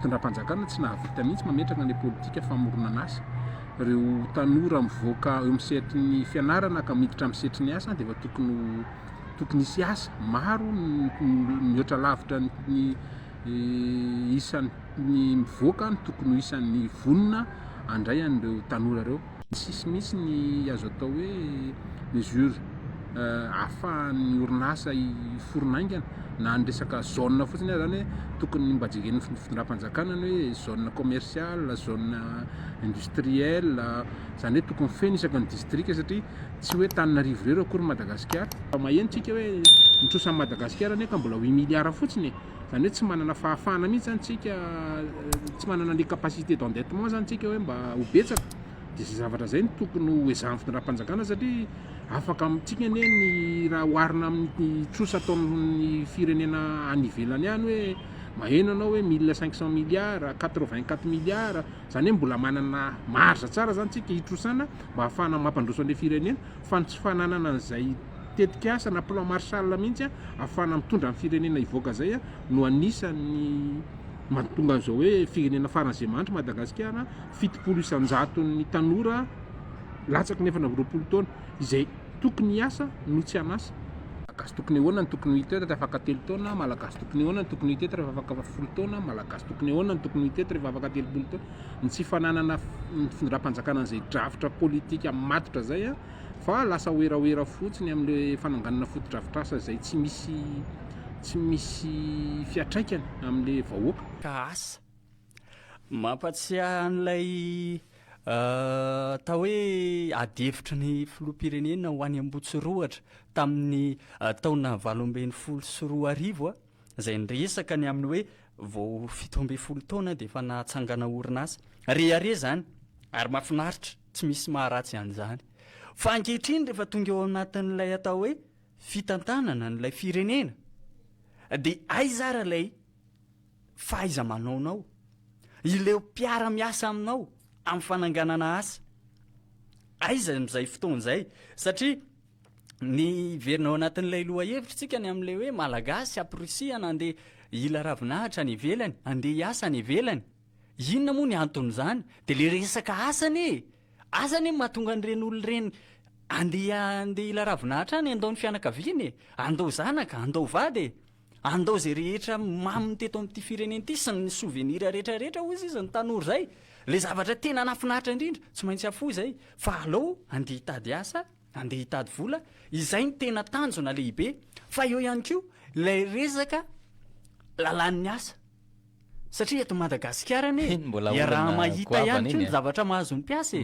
fitondram-panjakana tsy nahavita mihitsy mametraka ny politika famorona an'asa. Ireo tanora mivoaka eo amin'ny setry ny fianarana ka miditra amin'ny setry ny asa dia efa tokony hisy asa maro mihoatra lavitra ny isan'ny mivoaka ny tokony ho isan'ny vonona andray an'ireo tanora ireo. Sisy mihitsy ny azo atao hoe mesure ahafahan'ny orinasa forona na ny resaka zone fotsiny zany hoe tokony mba jeren'ny fitondram-panjakana ny hoe zone commerciale, zone industrielle, zany hoe tokony feno isaky ny district satria tsy hoe Antananarivo irery akory Madagasikara. Mahentsika hoe nitrosan'ny Madagasikara nefa mbola 8 milliards fotsiny, zany hoe tsy manana fahafahana mihitsy zany tsika, tsy manana les capacités d'endettement zany tsika hoe mba ho betsaka. Dia izay zavatra zay no tokony ho ezahan'ny fitondram-panjakana satria afaka amintsika anie ny raha oharina amin'ny trosa ataon'ny firenena any ivelany ihany hoe maheno anao hoe 1500 milliards, 84 milliards, zany hoe mbola manana marge tsara zany tsika hitrosana mba ahafahana mampandroso an'ilay firenena, fa ny tsy fananana an'izay tetika asa na plan Marshall mihitsy ahafahana mitondra ny firenena hivoaka zay no anisan'ny mahatonga an'izao hoe firenena faran'izay manitra Madagasikara 700,000 ny tanora latsaky nefa na 20 taona izay tokony hiasa no tsy hanasa. Malagasy tokony ahoana ny tokony hitetra rehefa afaka 3 taona, malagasy tokony ahoana ny tokony hitetra rehefa afaka 10 taona, malagasy tokony ahoana ny tokony hitetra rehefa afaka 30 taona. Ny tsy fananana fitondram-panjakana an'izay drafitra politika matotra zay fa lasa oeraoera fotsiny amin'ilay fananganana foto-drafitr'asa izay tsy misy fiatraikany amin'ilay vahoaka. Ka asa mampatsiahy an'ilay tao hoe adefitra ny filoham-pirenena ho any Ambotsoroatra tamin'ny taona 2014 izay niresaka ny amin'ny hoe vao 17 taona dia efa nahatsangana orinasa rehare zany, ary mahafinaritra tsy misy maharatsy an'izany. Fa ankehitriny rehefa tonga eo anatin'ilay atao hoe fitantanana n'ilay firenena dia aizara ilay faiza manaonao, ileo mpiara-miasa aminao amin'ny fananganana asa, aiza amin'izay fotoan'izay satria ny verinao anatin'ilay loha hevitrsika ny amin'ilay hoe malagasy aprisihana andeha ila ravinahitra ny ivelany, andeha hiasa ny ivelany. Inona moa ny anton'izany? Dia le resaka asany mahatonga an'ireny olon'ireny andeha ila ravinahitra any, andao ny fianakaviany, andao zanaka, andao vady, andao zay rehetra maminy teto amin'ity firenena ity sy ny souvenir rehetrarehetra hozy izy ny tanora zay. Le zavatra tena nafinahitra indrindra tsy maintsy afoy zay, fa aleo andeha hitady asa, andeha hitady vola, izay ny tena tanjona lehibe. Fa eo ihany koa ilay resaka lalan'ny asa, satria eto Madagasikara raha mahita ihany koa ny zavatra mahazo ny mpiasa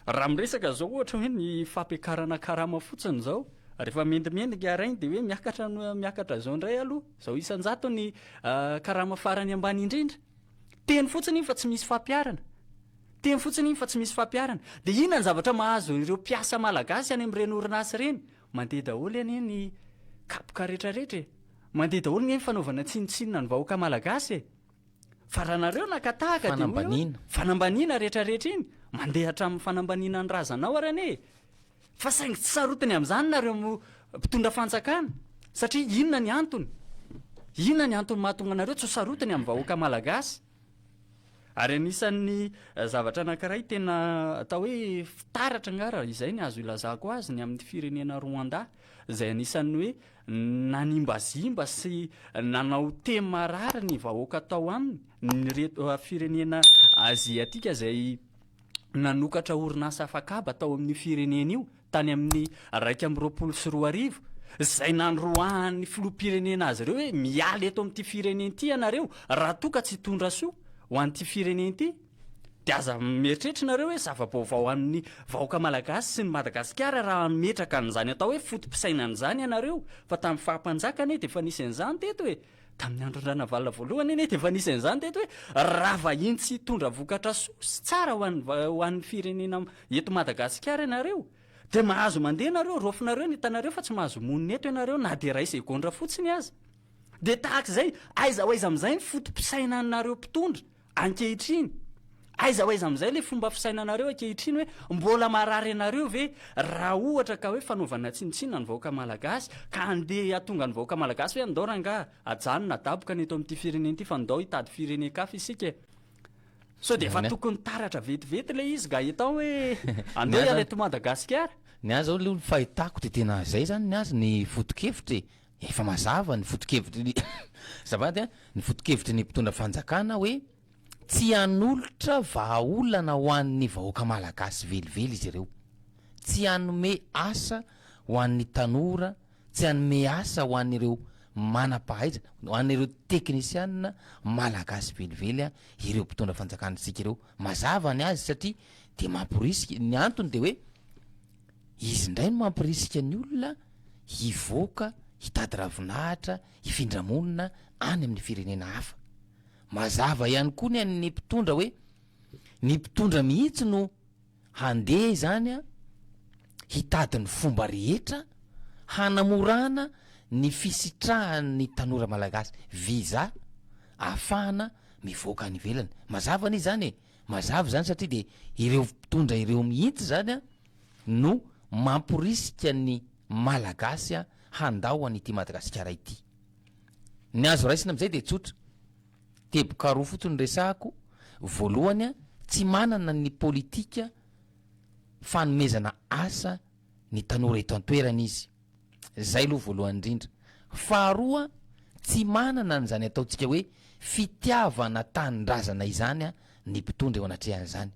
raha miresaka zao ohatra hoe ny fampiakarana karama fotsiny zao, rehefa mendimendika arainy dia hoe miakatra zao indray aloha, zao isan-jato ny karama farany ambany indrindra. Teny fotsiny fa tsy misy fampiarana, dia inona ny zavatra mahazo ireo mpiasa malagasy any amin'ireny orinasa ireny? Mandeha daholo any ny kapoka rehetrarehetra, mandeha daholo ny fanaovana tsinotsinona ny vahoaka malagasy. Fa raha nareo nakatahaka dia fanambaniana rehetrarehetra iny mandeha hatramin'ny fanambaniana ny razanao arane. Fa saingy tsy sarotiny amin'izany nareo mpitondra fanjakana, satria inona ny antony mahatonga anareo tsy ho sarotiny amin'ny vahoaka malagasy. Ary anisan'ny zavatra anankiray tena atao hoe fitaratra ngara, izay ny azo ilazako azy ny amin'ny firenena Rwanda, izay anisan'ny hoe nanimbazimba sy nanao temarary ny vahoaka tao aminy ny reto firenena aziatika izay nanokatra orinasa afakaba tao amin'ny firenena io tany amin'ny 124 izay nandroahan'ny filoham-pirenena azy ireo hoe miala eto amin'ity firenena ity ianareo raha toa ka tsy hitondra soa ho an'ity firenena ity. Dia aza mieritreritrareo hoe zava-baovao amin'ny vahoaka malagasy sy ny Madagasikara raha metraka an'izany atao hoe fotom-pisainan'izany ianareo. Fa tamin'ny fahampanjakana dia efa nisy an'izany teto hoe, tamin'ny andron-drana valina voalohany dia efa nisy an'izany teto hoe raha vahiny tsy hitondra vokatra soa sy tsara ho an'ny firenena eto Madagasikara ianareo dia mahazo mandeha ianareo, rofinareo ny hitanareo fa tsy mahazo monina eto ianareo na dia ray segondra fotsiny aza. Dia tahaka izay aiza ho aiza amin'izay ny fotom-pisainanareo mpitondra ankehitriny, aiza ho aiza amin'izay le fomba fisainanareo ankehitriny hoe mbola marary anareo ve raha ohatra ka hoe fanaovana tsinitsinina ny vahoaka malagasy ka andeha atonga ny vahoaka malagasy hoe andao ranga ajanona daboka ny eto amin'ity fireneny ity fa ndao hitady firenen-kafa isika so de efa tokony taratra vetivety le izy ga hitao hoe andeo ialeto Madagasikara. Ny azy zao le olo fahitako de tena zay zany ny azy ny foto-kevitry efa mazava ny foto-kevitry zavady ny foto-kevitry ny mpitondra fanjakana hoe tsy hanolotra vahaolana ho an'ny vahoaka malagasy velively izy ireo, tsy hanome asa ho an'ny tanora, tsy hanome asa ho an'ireo manam-pahaiza, ho an'ireo teknisiana malagasy velively ireo mpitondra fanjakana tsika ireo. Mazava ny azy satria de mampirisika ny antony de hoe izy ndray no mampirisika ny olona hivoaka hitady ravinahitra hifindramonina any amin'ny firenena hafa. Mazava ihany koa ny an'ny mpitondra hoe ny mpitondra mihitsy no handeha zany hitady ny fomba rehetra hanamorana ny fisitrahan'ny tanora malagasy visa ahafahana mivoaka any ivelany. Mazava ny zany mazava zany satria de ireo mpitondra ireo mihitsy zany no mampirisika ny malagasy handao an'ity Madagasikara ity. Ny azo raisina am'izay de tsotra teboka roa fotsiny resahako. Voalohany tsy manana ny politika fanomezana asa ny tanora eto an-toerana izy, zay aloha voalohany indrindra. Faharoa tsy manana an'izany ataontsika hoe fitiavana tanindrazana izany ny mpitondra eo anatrehan'izany.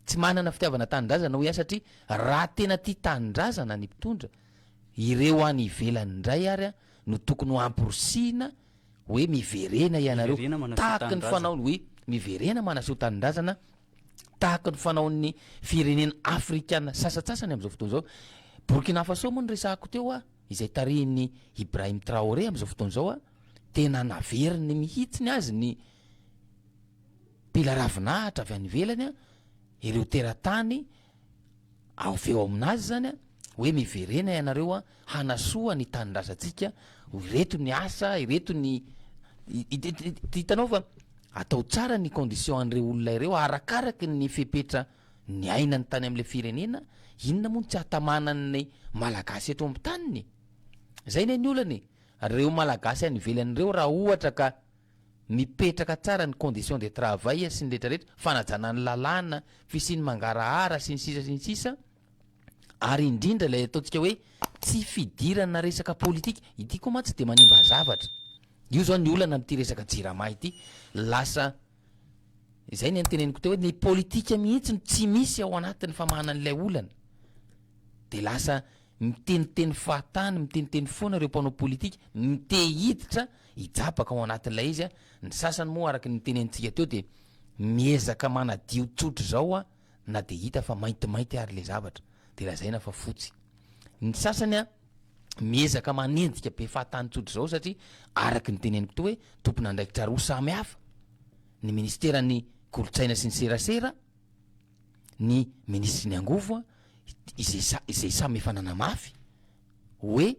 Tsy manana fitiavana tanindrazana ho satria raha tena tia tanindrazana ny mpitondra ireo any ivelany indray ary no tokony ho amporosina hoe miverena ianareo tahaka ny fanao hoe miverena manaseho tanindrazana tahaka ny fanaon'ny firenena afrikana sasatsasany am'izao fotoana zao. Burkina Faso moa ny resahako teo izay tarihiny Ibrahim Traoré am'izao fotoana zao tena naveriny mihitsiny azy ny pila ravinahitra avy any ivelany ireo teratany aveo aminazy zany hoe miverena ianareo hanasoa ny tanindrazantsika, ireto ny asa, ireto ny hitanao fa atao tsara ny condition an'ireo olona ireo arakaraky ny fepetra ny ainany tany am'le firenena. Inona moa tsy hatamanany malagasy eto amin'ny taniny? Zay ny olany reo malagasy any ivelan'ireo raha ohatra ka mipetraka tsara ny condition de travail sy ny rehetrarehetra, fanajanany lalàna, fisiny mangarahara sy ny sisa ary indrindra lay ataontsika hoe tsy fidirana resaka politika ity koa ma tsy de manimba zavatra. Io zao ny olana am'ty resaka jirama ity lasa izay ny anteneniko teo hoe ny politika mihitsy tsy misy ao anatin'ny famahanan'ilay olana de lasa miteniteny fahatany miteniteny foana ireo mpanao politika mite hiditra hijabaka ao anatin'ilay izy ny sasany moa araky ny tenenitsika teo de miezaka manadio tsotra zao na de hita fa maintimainty ary le zavatra de lazaina fa fotsy. Ny sasany miezaka manendika be fahatany tsotra zao satria araky ny teneniko teo hoe tompona andraikitra roa samy hafa ny ministerany kolotsaina sy ny serasera, ny ministry ny angovo izay samy efa nanamafy hoe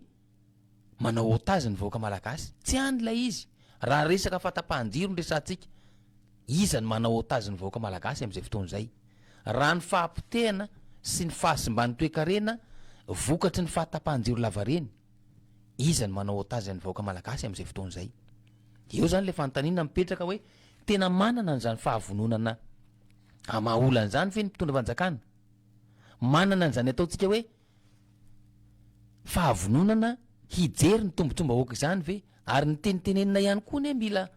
manao otazy ny vahoaka malagasy. Tsy hany lay izy raha resaka fahatapahan-jiro ny resantsika izany manao otazy ny vahoaka malagasy am'izay fotoana zay. Raha ny fahampotehana sy ny fahasimbany toe-karena vokatry ny fahatapahan-jiro lavareny izany manao otazy ny vahoaka malagasy am'izay fotoana zay. Eo zany le fanontaniana mipetraka hoe tena manana an'izany fahavononana amaolana zany fe ny mpitondra fanjakana, manana an'izany ataontsika hoe fahavononana hijery ny tombotsomba hoaka izany ve ary ny tenitenenina ihany koa ny mila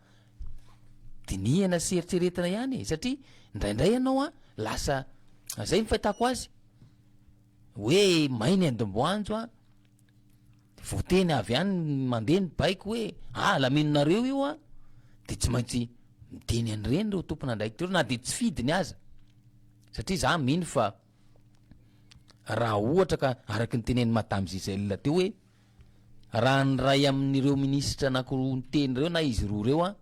dinihana sy eritreretina ihany satria indraindray ianao lasa zay ny fahitako azy hoe mainy andom-boanjo voateny avy any mandeha ny baiko hoe laminonareo io de tsy maintsy miteny an'ireny reo tompona andraikitra reo na de tsy fidiny aza satria za mino fa raha ohatra ka araky ny teneny madame Gisèle teo hoe raha ny ray amin'ireo ministra anankiroa ny teny reo na izy roa reo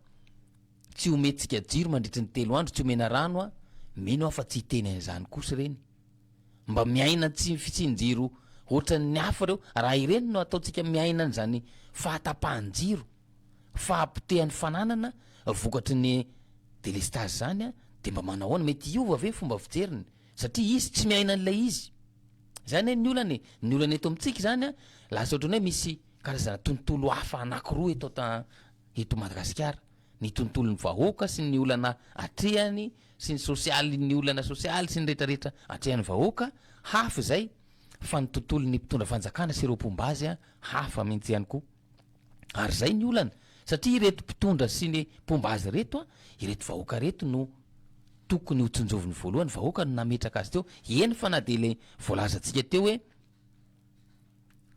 tsy ometsika jiro mandritry ny 3 andro tsy omena rano mino fa tsy hiteny an'izany kosa reny mba miaina tsy fitsinjiro ohatran'ny hafa reo raha ireny no ataontsika miaina an'izany fahatapahan-jiro fahampitehan'ny fananana vokatry ny délestage zany de mba manahoana mety iova ve fomba fijeriny satria izy tsy miaina an'ilay izy zany hoe ny olana eto amitsika zany a lasa ohatrany hoe misy karazana tontolo hafa anakiroa eto Madagasikara ny tontolon'ny vahoaka sy ny olana atrehany sy ny sosialy ny olana sosialy sy ny rehetrarehetra atrehan'ny vahoaka hafa zay fa ny tontolon'ny mpitondra fanjakana sy ireo mpombazy a hafa mihitsy ihany koa ary zay ny olana satria ireto mpitondra sy ny mpombazy reto a ireto vahoaka reto no tokony ho tsonjoviny voalohany vahoaka no nametraka azy teo eny fa na de le voalazantsika teo hoe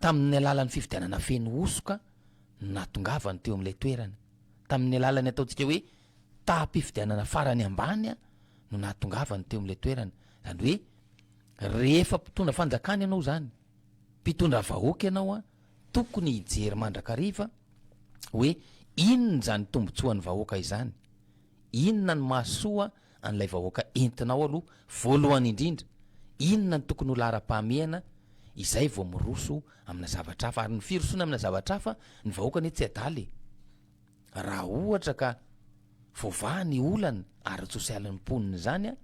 tamin'ny alalan'ny fifidianana feno osoka natongavany teo amin'ilay toerana tamin'ny alalany ataontsika hoe tapifidianana farany ambany a no natongavany teo amin'ilay toerana zany hoe rehefa mpitondra fanjakany ianao zany mpitondra vahoaka ianao a tokony hijery mandrakariva hoe inona zany tombotsoan'ny vahoaka izany inona ny mahasoa an'ilay vahoaka entinao aloha voalohany indrindra inona ny tokony ho lara-pahamehana izay vao miroso amina zavatra hafa ary ny firosoana amina zavatra hafa ny vahoaka ny tsy adaly raha ohatra ka voavaha ny olana ary sosialin'ny mponiny zany a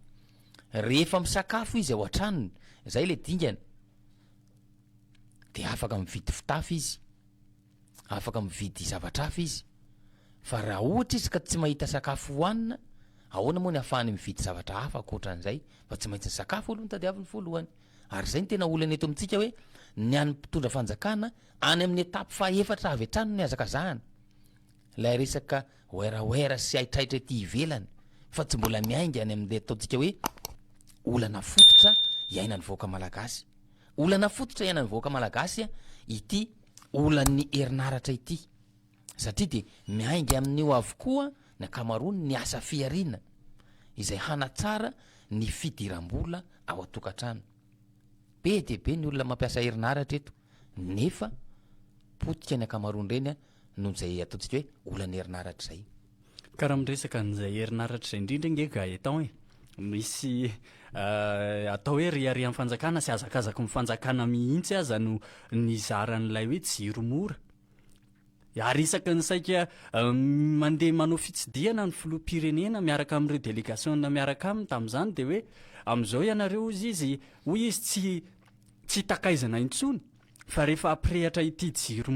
rehefa misakafo izy ao an-tranony zay le dingana de afaka mividy fitafy izy afaka mividy zavatra hafa izy fa raha ohatra izy ka tsy mahita sakafo hohanina ahoana moa ny ahafahany mividy zavatra hafa akoatran'izay fa tsy maintsy ny sakafo aloha ny tadiaviny voalohany ary zay ny tena olana eto amintsika hoe ny any mpitondra fanjakana any amin'ny etapy faefatra avy an-trano ny azaka zahana lay resaka oeraoera sy aitraitra ety ivelany fa tsy mbola miainga any amin'le ataontsika hoe olana fototra iainany vahoaka malagasy olana fototra iainany vahoaka malagasy a ity olan'ny herinaratra ity satria de miainga amin'io avokoa ny akamarony ny asa fiarina izay hanatsara ny fidiram-bola ao atokantrano be de be ny olona mampiasa herinaratra eto nefa potika ny akamarony reny a noho zay ataontsika hoe olany herinaratra zay karaha miresaka n'izay herinaratra zay indrindra nge gaetan e misy atao hoe riari amin'ny fanjakana sy azakazaky mifanjakana mihitsy aza no nizaran'ilay hoe jiro mora ary isaky ny saika mandeha manao fitsidiana ny filoham-pirenena miaraka amin'ireo délégation miaraka aminy tamin'izany de hoe amin'izao ianareo izy hoy izy tsy takaizana intsony fa rehefa aprehatra ity jiro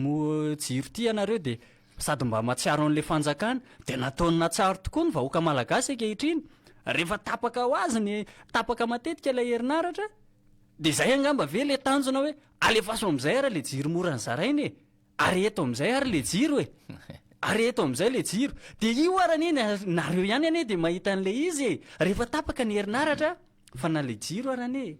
ity ianareo de sady mba matsiaro an'le fanjakana de nataony natsaro tokoa ny vahoaka malagasy ankehitriny rehefa tapaka ho azy ny tapaka matetika ilay herinaratra de zay angamba ve le tanjona hoe alefaso am'izay ara le jiro mora ny zarainy e ary eto am'izay ary le jiro e ary eto am'izay le jiro de io arany nareo ihany ane de mahita an'le izy e rehefa tapaka ny herinaratra fa na le jiro arany e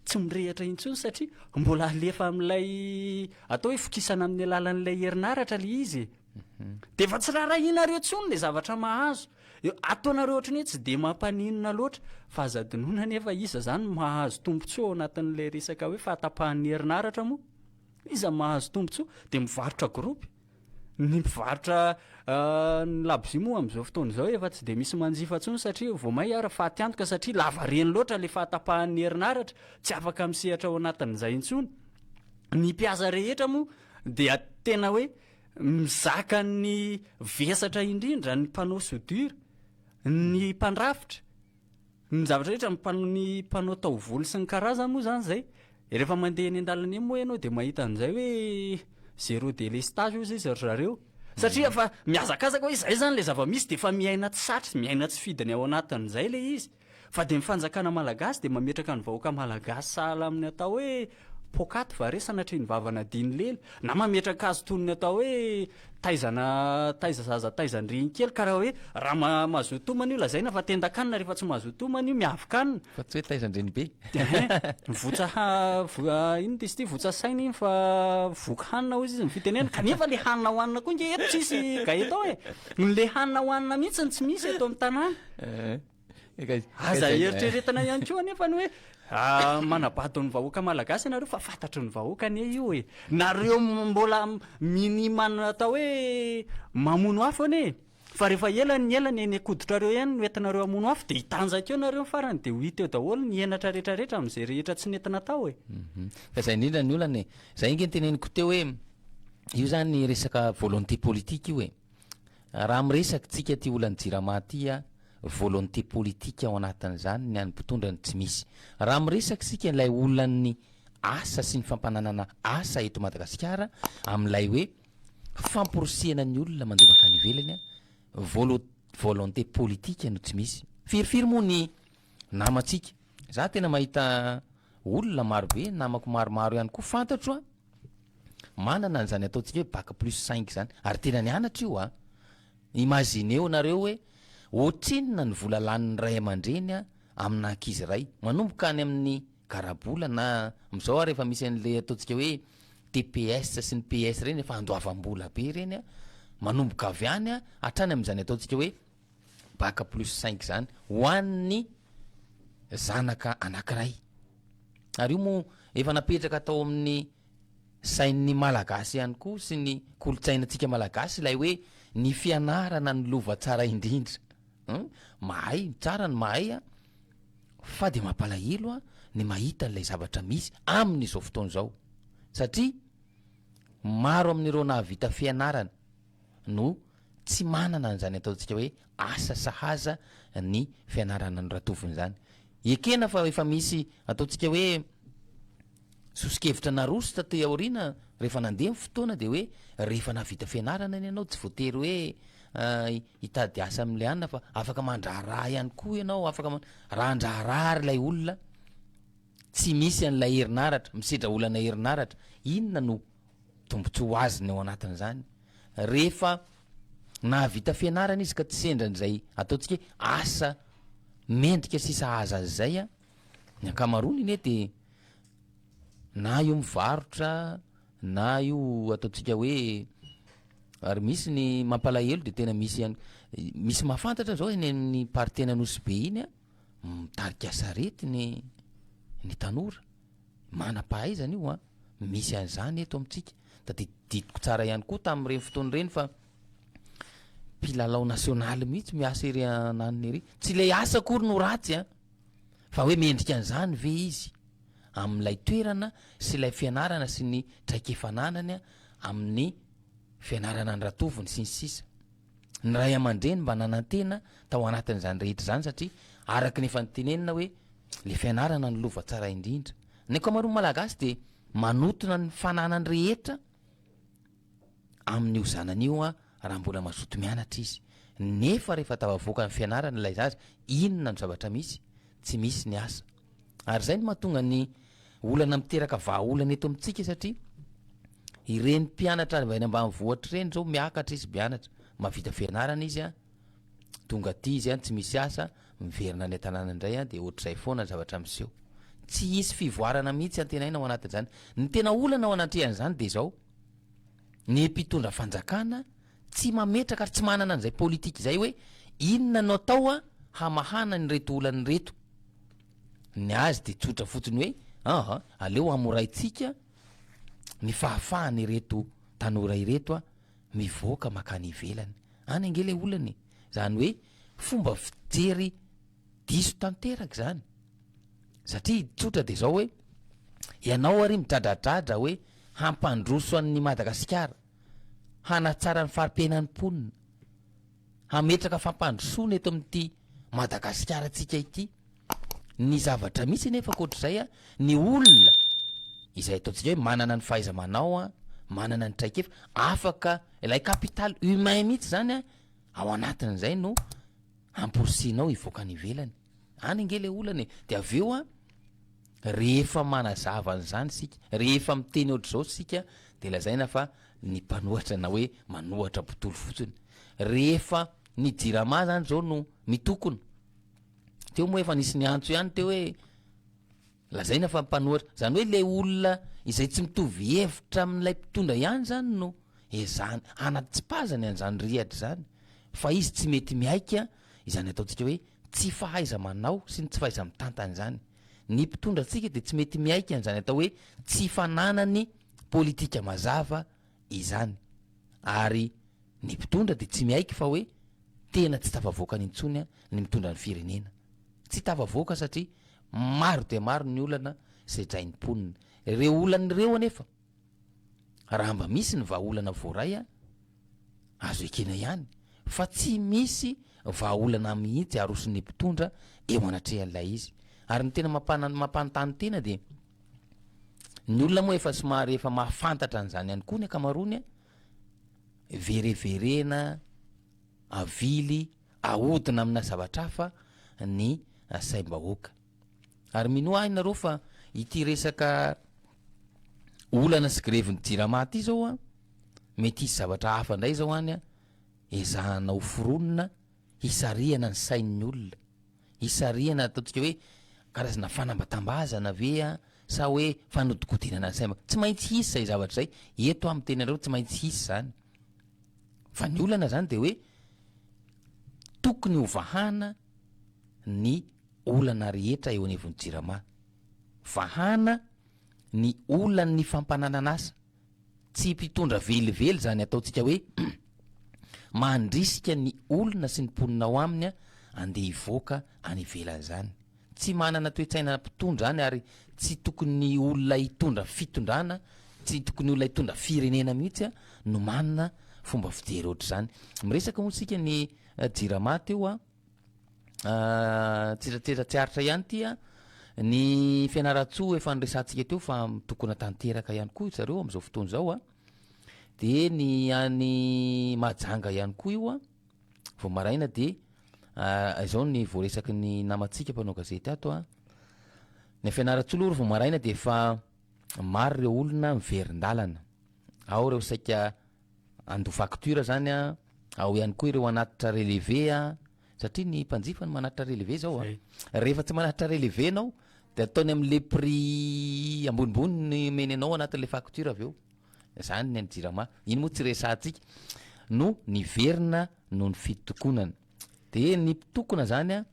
tsy mirehatra intsony satria mbola alefa amin'ilay atao hoe fokisana amin'ny alalan'ilay herinaratra le izy de fa tsy raharahina tsony le zavatra mahazo ataonareo ohatrany hoe tsy de mampaninona loatra fa azadinoana nefa iza zany mahazo tombotsoa ao anatin'lay resaka hoe fahatapahan'ny herinaratra moa iza mahazo tombotsoa de mivarotra gropy ny mivarotra ny labozy moa am'izao fotoana izao efa tsy de misy manjifa tsony satria vao may ara fahatyantoka satria lava reny loatra le fahatapahan'ny herinaratra tsy afaka misehatra ao anatin'izay intsony ny mpiasa rehetra moa de tena hoe mizaka ny vesatra indrindra ny mpanao soudure ny mpandrafitra ny zavatra rehetra ny mpanao taovolo sy ny karazany moa zany zay rehefa mandeha ny an-dalana eny moa ianao de mahita an'izay hoe zéro délestage io zay zareo satria fa miazakazaka hoe zay zany le zava-misy de fa miaina tsy satry miaina tsy fidiny ao anatin'izay le izy fa de mifanjakana malagasy de mametraka ny vahoaka malagasy sahala amin'ny atao hoe pokaty varesana treny vavana diny lely na mametraka azy tonony atao hoe taiza zaza taizandreny kely karaha hoe raha mazotomana io lazaina fa tendakanina rehefa tsy mazotomana io miavokanina fa tsy hoe taizandreny be ino de sy ty votsa saina iny fa voky hanina hozy izy ny fitenena kanefa le hanina hohanina koa nge eto tsisy gaetan e le hanina hohanina mihitsy ny tsy misy eto amin'ny tanàna aza eritreretana ihany koa nefa ny hoe manabato ny vahoaka malagasy ianareo fa fantatry ny vahoaka ane io e nareo mbola minimana atao hoe mamono afo ane fa rehefa elany eny akoditrareo ihany no entinareo amono afo de hitanjaka eo nareo farany de ho hita eo daholo ny enatra rehetrarehetra am'izay rehetra tsy nentina tao e fa zay indrindra ny olana e zay inge nyteneniko teo hoe io zany resaka volonté politique io e raha miresaky tsika ty olany jirama ty a volonté politika ao anatin'izany ny any mpitondra ny tsy misy raha miresaky sika ilay olany asa sy ny fampananana asa eto Madagasikara amin'ilay hoe famporosiana ny olona mandeha makany ivelany volonté politika no tsy misy firifiry moa ny namatsika za tena mahita olona marobe namako maromaro ihany koa fantatro a manana an'izany ataontsika hoe bac plus 5 zany ary tena nianatra io a imagineo nareo hoe ohatrinona ny vola lanin'ny ray aman-dreny a amina ankizy ray manomboka any amin'ny garabola na am'izao a rehefa misy an'le ataontsika hoe TPS sy ny PS reny efa andoavam-bola be reny a manomboka avy any a hatrany amin'izany ataontsika hoe bac plus 5 zany ho an'ny zanaka anankiray ary io moa efa napetraka atao amin'ny sain'ny malagasy ihany koa sy ny kolotsainantsika malagasy ilay hoe ny fianarana ny lova tsara indrindra mahay tsara ny mahay a fa de mampalahelo a ny mahita n'ilay zavatra misy amin'izao fotoana izao satria maro amin'ireo nahavita fianarana no tsy manana an'izany ataontsika hoe asa sahaza ny fianarana ny ratoviny zany ekena fa efa misy ataontsika hoe sosikevitra naroso taty aoriana rehefa nandeha fotoana de hoe rehefa nahavita fianarana ny ianao tsy voatery hoe hitady asa amin'le anina fa afaka mandraraha ihany koa ianao afaka raha andrarary ilay olona tsy misy an'ilay herinaratra misedra olana herinaratra inona no tombotsy ho aziny ao anatin'izany rehefa nahavita fianarana izy ka tsy sendran'izay ataontsika hoe asa mendrika sy sahaza azy a ny ankamaroany iny de na io mivarotra na io ataontsika hoe ary misy ny mampalahelo de tena misy mahafantatra zao eny amin'ny partena nosy be iny a mitarika sarety ny tanora manam-pahaizana io a misy an'izany eto amintsika da didiko tsara ihany koa tamin'ireny fotoana reny fa mpilalao nasionaly mihitsy miasa ery ananiny ery tsy le asa akory no ratsy a fa hoe mendrika an'izany ve izy amin'ilay toerana sy ilay fianarana sy ny traikefananany a amin'ny fianarana ny ratoviny sy ny sisa ny ray aman-dreny mba nanantena tao anatin'izany rehetra zany satria araky nefa nytenenina hoe le fianarana ny lova tsara indrindra ny ankamaroany malagasy de manotona ny fananany rehetra amin'io zanan'io a raha mbola mazoto mianatra izy nefa rehefa tavavoaka ny fianarana ilay zazy inona no zavatra misy tsy misy ny asa ary zay no mahatonga ny olana miteraka vahaolana eto amintsika satria ireny mpianatra vainy ambany vohatra ireny zao miakatra izy mianatra mahavita fianarana izy a tonga ty izy a tsy misy asa miverina ny tanàna indray a de ohatr'izay foana ny zavatra miseho tsy hisy fivoarana mihitsy antenaina ao anatin'izany ny tena olana ao anatrehan'izany de zao ny mpitondra fanjakana tsy mametraka ary tsy manana an'izay politika izay hoe inona no atao a hamahana ny reto olany reto ny azy de tsotra fotsiny hoe aleo amoraitsika ny fahafahany reto tanora ireto a mivoaka makany ivelany any ange le olany zany hoe fomba fijery diso tanteraka zany satria tsotra de zao hoe ianao ary midradradradra hoe hampandroso an'ny Madagasikara hanatsara ny fari-piainan'ny mponina hametraka fampandrosona eto amin'ity Madagasikara tsika ity ny zavatra misy nefa koatr'izay a ny olona izay ataontsika hoe manana ny fahaiza-manao a manana ny traikefa afaka ilay capital humain mihitsy zany a ao anatin'izay no amporosianao ivoaka ny ivelany any ange le olany de avy eo a rehefa manazava an'izany sika rehefa miteny ohatr'izao sika de lazaina fa ny mpanohatra na hoe manohatra mpitolo fotsiny rehefa ny jirama zany zao no mitokona teo moa efa nisy ny antso ihany teo hoe lazaina fa mpanohatra zany hoe le olona izay tsy mitovy hevitra amin'ilay mpitondra ihany zany no zany anaty tsipazany an'izany rihatra zany fa izy tsy mety miaika izany ataontsika hoe tsy fahaiza manao sy ny tsy fahaiza mitantany zany ny mpitondra atsika de tsy mety miaika an'izany atao hoe tsy fananany politika mazava izany ary ny mpitondra de tsy miaiky fa hoe tena tsy tafavoaka ny intsony a ny mitondra ny firenena tsy tafavoaka satria maro de maro ny olana sedrainy mponina ireo olan'ireo anefa raha mba misy ny vahaolana voaray a azo ekena ihany fa tsy misy vaolana mihitsy aroson'ny mpitondra eo anatrehan'ilay izy. Ary ny tena mampanontany tena de ny olona moa efa somary efa mahafantatra an'izany ihany koa ny akamarony vereverena avily ahodina amina zavatra hafa ny saim-bahoaka. Ary mino ahy nareo fa ity resaka olana sy grevy ny jirama ty zao a mety hisy zavatra hafa ndray zao any a ezahana ho foronina hisariana ny sain'ny olona, hisariana ataontsika hoe karazana fanambatambazana ve a sa hoe fanodikodinana ny saina. Tsy maintsy hisy zay zavatra zay eto amin'ny teny anareo, tsy maintsy hisy zany. Fa ny olana zany de hoe tokony hovahana ny olana rehetra eo anivon'ny jirama, vahana ny olany fampananana asa, tsy mpitondra velively zany ataontsika hoe mandrisika ny olona sy ny mponina ao aminy a andeha hivoaka any ivelany zany. Tsy manana toetsaina mpitondra zany ary tsy tokony olona hitondra fitondrana, tsy tokony olona hitondra firenena mihitsy a no manana fomba fijery ohatr' zany. Miresaka moa sika ny jirama teo a tsetratsetra tsy aritra ihany ty a ny fianaratsoa efa nyresantsika teo fa tokony tanteraka ihany koa zareo am'izao fotoana zao a. De ny any majanga ihany koa io a vao maraina de izao ny voaresaky ny namatsika mpanao gazety ato a, ny fianaratsoa aloha vao maraina de fa maro ireo olona miverin-dalana, ao ireo saika ando facture zany a, ao ihany koa ireo anatitra relevé a, satria ny mpanjifa ny manatitra relevé zao a. Rehefa tsy manatitra relevé anao de ataony am'le prix ambonimbony ny meny anao anatin'le facture aveo. Zany ny jirama, iny moa tsy resantsika no niverina no ny fitokonana. De ny mpitokona zany a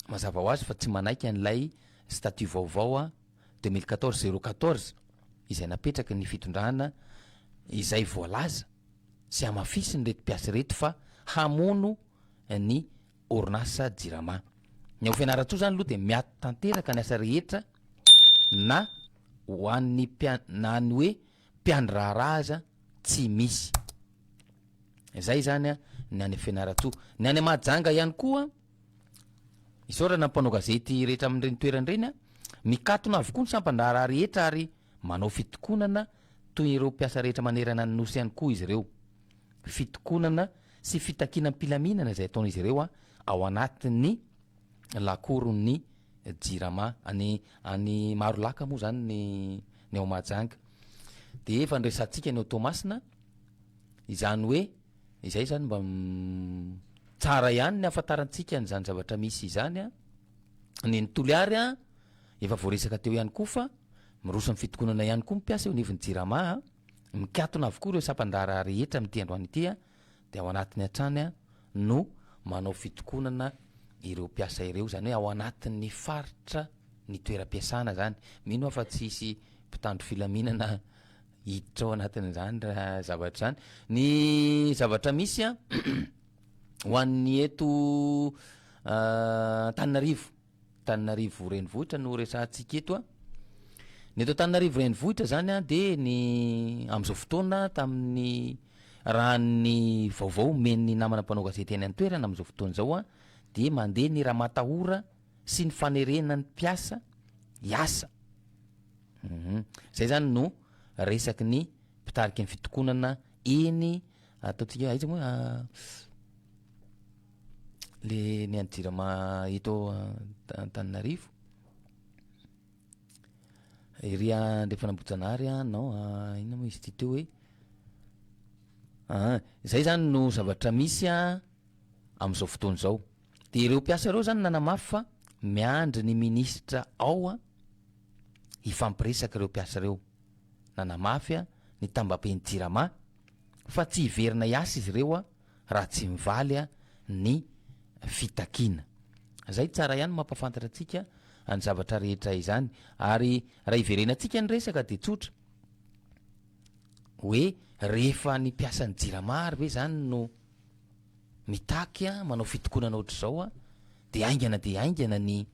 mazava ho azy fa tsy manaiky an'ilay statut vaovao a 2014-014 izay napetraka ny fitondrana izay voalaza sy amafisy ny reto mpiasy reto fa hamono ny orinasa jirama. Ny ao fianaratsoa zany aloha de miato tanteraka ny asa rehetra na ho an'ny na ny hoe mpiandraraza tsy misy. Zay zany a ny any fianaratsoa. Ny any majanga ihany koa isaorana mpanao gazety rehetra amin'ireny toerany reny a mikatona avokoa ny sampandrara rehetra ary manao fitokonana toy ireo mpiasa rehetra manerana ny nosy ihany koa izy ireo. Fitokonana sy fitakiana mpilaminana zay ataon'izy ireo a ao anatin'ny lakoron'ny jirama any maro laka moa zany ny ao majanga. De efa nresantsika ny ao Tomasina izany hoe izay zany mba tsara ihany ny afantarantsika n'izany zavatra misy izany a. Ny Toliary a efa voaresaka teo ihany koa fa miroso amin'ny fitokonana ihany koa mpiasa eo anivon'ny jirama a, mikatona avokoa ireo sampandrara rehetra amin'ity androany ity a de ao anatin'ny hatrany a no manao fitokonana ireo mpiasa ireo, zany hoe ao anatin'ny faritra ny toeram-piasana zany. Mino afa tsy hisy mpitandro filaminana hiditra ao anatin'izany raha zavatra zany. Ny zavatra misy a ho an'ny eto Tananarivo renivohitra no resantsika eto a. Ny eto Tananarivo renivohitra zany a de ny am'izao fotoana tamin'ny raha ny vaovao men'ny namana mpanao gazety eny an-toerana am'izao fotoana zao a de mandeha ny ramatahora sy ny fanerenan'ny mpiasa hiasa. Zay zany no resaky ny mpitariky ny fitokonana eny ataontsika aiza moa le ny anjirama eto Tananarivo ery andre fanambojanahary a no ina moa izy ty teo hoe zay zany no zavatra misy a am'izao fotoana zao. De ireo mpiasa ireo zany nanamafy fa miandry ny minisitra ao a ifampiresaka ireo mpiasa ireo, nanamafy a ny tambam-pen'ny jirama fa tsy hiverina hiasa izy ireo a raha tsy mivaly a ny fitakiana. Zay tsara ihany mampafantatra atsika any zavatra rehetra izany. Ary raha hiverenantsika ny resaka de tsotra hoe rehefa ny mpiasan'ny jirama ary hoe zany no mitaky a manao fitokonana ohatr'izao a de aingana ny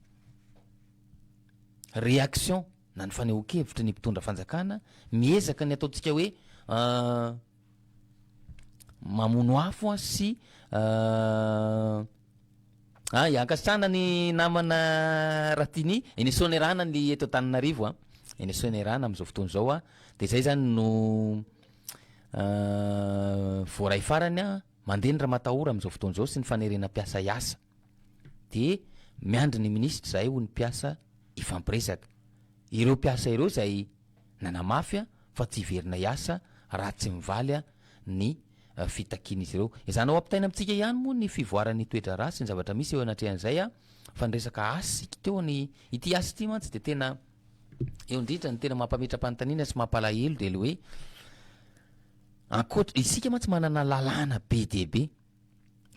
réaction na ny fanehoan-kevitra ny mpitondra fanjakana miezaka ny ataontsika hoe mamono afo a sy iankasitrana ny namana Ratiny Enesone Rana ny eto Antananarivo a Enesone Rana am'izao fotoana zao a de zay zany no voaray farany a mandeha ny Ramatahora am'izao fotoana zao sy ny fanerena mpiasa iasa de miandry ny ministra zay ho ny mpiasa ifampiresaka ireo mpiasa ireo zay nanamafy fa tsy hiverina iasa raha tsy mivaly a ny fitakiana izy ireo izanao ampitaina amintsika ihany moa ny fivoaran'ny toetra rasy ny zavatra misy eo anatrehan'izay a fa nresaka asa teo ny ity asa ity mantsy de tena eo indrindra ny tena mampametram-panontaniana sy mampalahelo de le hoe ankoatra isika mantsy manana lalàna be debe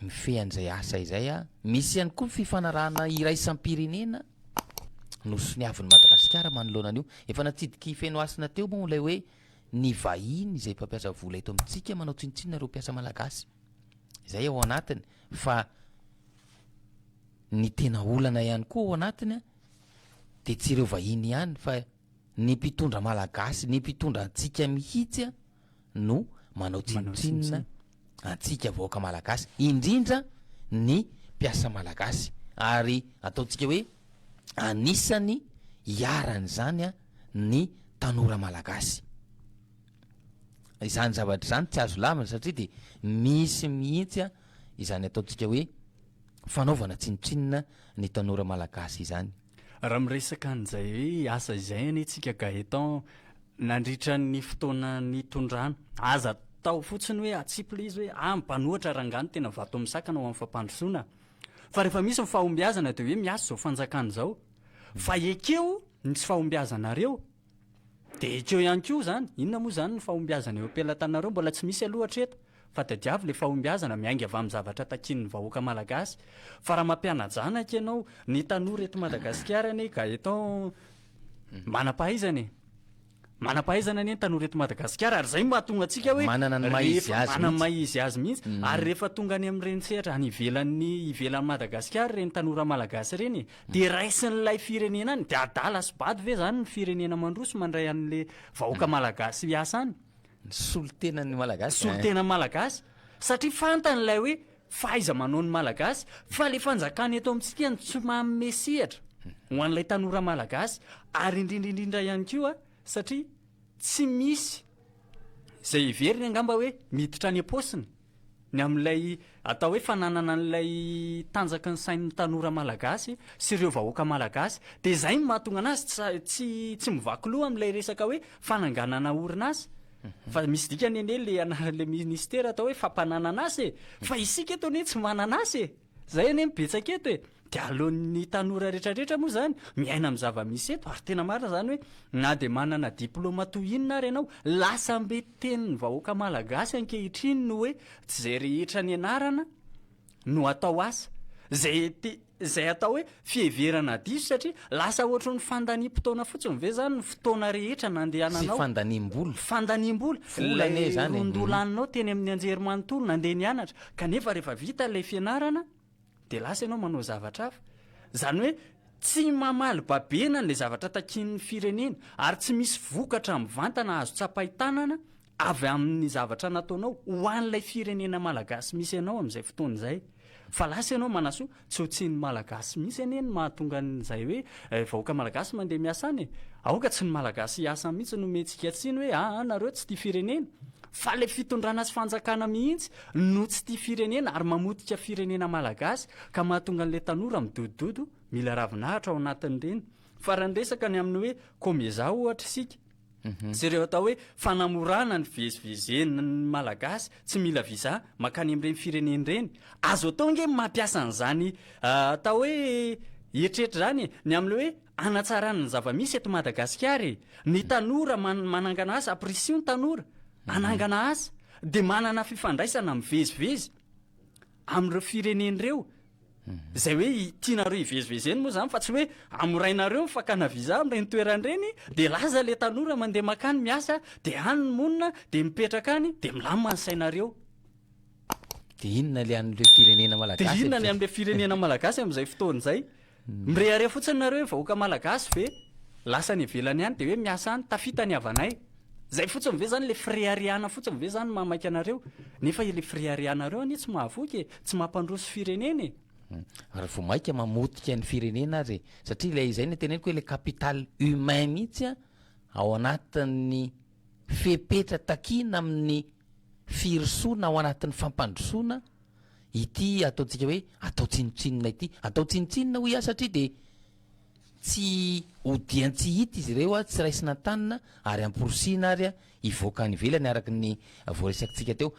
mifehan'izay asa izay a misy ihany koa fifanarahana iraisam-pirenena nosoniavin'ny Madagasikara manoloana an'io efa natsidiky feno asina teo moa lay hoe ny vahiny izay mpampiasa vola eto amintsika manao tsinontsinona reo mpiasa malagasy izay ao anatiny fa ny tena olana ihany koa ao anatiny a de tsy ireo vahiny ihany fa ny mpitondra malagasy ny mpitondra antsika mihitsy a no manao tsinontsinona antsika vahoaka malagasy indrindra ny mpiasa malagasy ary ataontsika hoe anisany iarany zany a ny tanora malagasy izany zavatra zany tsy azo lamina satria de misy mihitsy a izany ataontsika hoe fanaovana tsinotsinona ny tanora malagasy izany raha miresaka an'izay hoe asa izay any tsika Gaetan nandritra ny fotoana ny tondrano aza tao fotsiny hoe atsipla izy hoe mpanoatra rangano tena vato misakana ao amin'ny fampandrosoana fa rehefa misy fahombiazana de hoe miasa zao fanjakana zao fa ekeo ny tsy fahombiazanareo de ekeo ihany koa zany inona moa zany ny fahombiazana eo ampelantanareo mbola tsy misy aloha hatreto fa tadiavy le fahombiazana miainga avy amin'ny zavatra takin'ny vahoaka malagasy fa raha mampianajanaka ianao ny tanora eto Madagasikara ny Gaetan manam-pahaizana ny tanora eto Madagasikara ary zay mahatonga antsika hoe manana ny maizy azy mihitsy ary rehefa tonga any amin'ireny sehatra any ivelan'ny Madagasikara reny tanora malagasy reny de raisin'ilay firenena any de adala sy bady ve zany ny firenena mandroso mandray an'le vahoaka malagasy hiasa any solitenan'ny malagasy solitena malagasy satria fantan'ilay hoe faiza manao ny malagasy fa le fanjakany eto amintsika tsy manome sehatra ho an'ilay tanora malagasy ary indrindraindrindra ihany koa satria tsy misy zay iveriny angamba hoe miditra any aposiny ny amin'ilay atao hoe fananana an'ilay tanjaka ny sain'ny tanora malagasy sy ireo vahoaka malagasy de zay ny mahatonga anazy tsy mivaky loha amin'ilay resaka hoe fananganana orinasa fa misy dikany ene le ministera atao hoe fampananana asy fa isika eto ane tsy manana asy zay ane mibetsaka eto de alohan'ny tanora rehetrarehetra moa zany miaina amin'ny zava-misy eto ary tena marina zany hoe na de manana diplôma toinona ary ianao lasa mbe tenin'ny vahoaka malagasy ankehitriny no hoe tsy zay rehetra ny anarana no atao asa zay atao hoe fieverana diso satria lasa ohatry ny fandaniam-potoana fotsiny ve zany ny fotoana rehetra nandehananao fandaniam-bola volane zany rondolananao teny amin'ny anjery manontolo nandeha nianatra kanefa rehefa vita ilay fianarana de lasa ianao manao zavatra hafa zany hoe tsy mamaly babena n'le zavatra takin'ny firenena ary tsy misy vokatra mivantana azo tsapaitanana avy amin'ny zavatra nataonao ho an'ilay firenena malagasy misy ianao amin'izay fotoana izay fa lasa ianao manasoa tsy ho tsiny malagasy misy ane ny mahatonga n'izay hoe vahoaka malagasy mandeha miasa any aoka tsy ny malagasy hiasa mihitsy no mentsika tsiny hoe nareo tsy tia firenena fa le fitondrana sy fanjakana mihitsy no tsy tia firenena ary mamotika firenena malagasy ka mahatonga an'le tanora midodododo mila ravinahitra ao anatin'ireny fa raha nresaka ny amin'ny hoe komeza ohatra isika sy ireo atao hoe fanamorana ny vezivezena ny malagasy tsy mila viza makany amin'ireny firenena ireny azo atao nge mampiasa an'izany atao hoe eritreretra zany ny amin'le hoe anatsarana ny zava-misy eto Madagasikara ny tanora manangana asa apprécie ny tanora anangana asa de manana fifandraisana mivezivezy amin'ireo firenen'ireo zay hoe tianareo hivezivezeny moa zany fa tsy hoe amorainareo fakana viza amin'ireny toeran'ireny de laza le tanora mandeha makany miasa de any ny monina de mipetraka any de milamina ny sainareo de inona le an'le firenena malagasy de inona le amin'le firenena malagasy amin'izay fotoana zay mirehare fotsiny nareo hoe vahoaka malagasy ve lasa ny ivelany any de hoe miasa any tafita ny avanay zay fotsiny ve zany le friariana fotsiny ve zany mamaky anareo nefa le friarianareo anie tsy mahavoky tsy mampandroso fireneny ary vo maika mamotika ny firenena ary satria le izay ny teneniko hoe le capital humain mihitsy a ao anatin'ny fepetra takina amin'ny firosoana ao anatin'ny fampandrosoana ity ataontsika hoe atao tsinotsinona ity atao tsinotsinona hoy a satria de tsy odian-tsy hita izy ireo a tsy raisina tanina ary amporosina ary a ivoaka ny velany araky ny voaresakintsika teo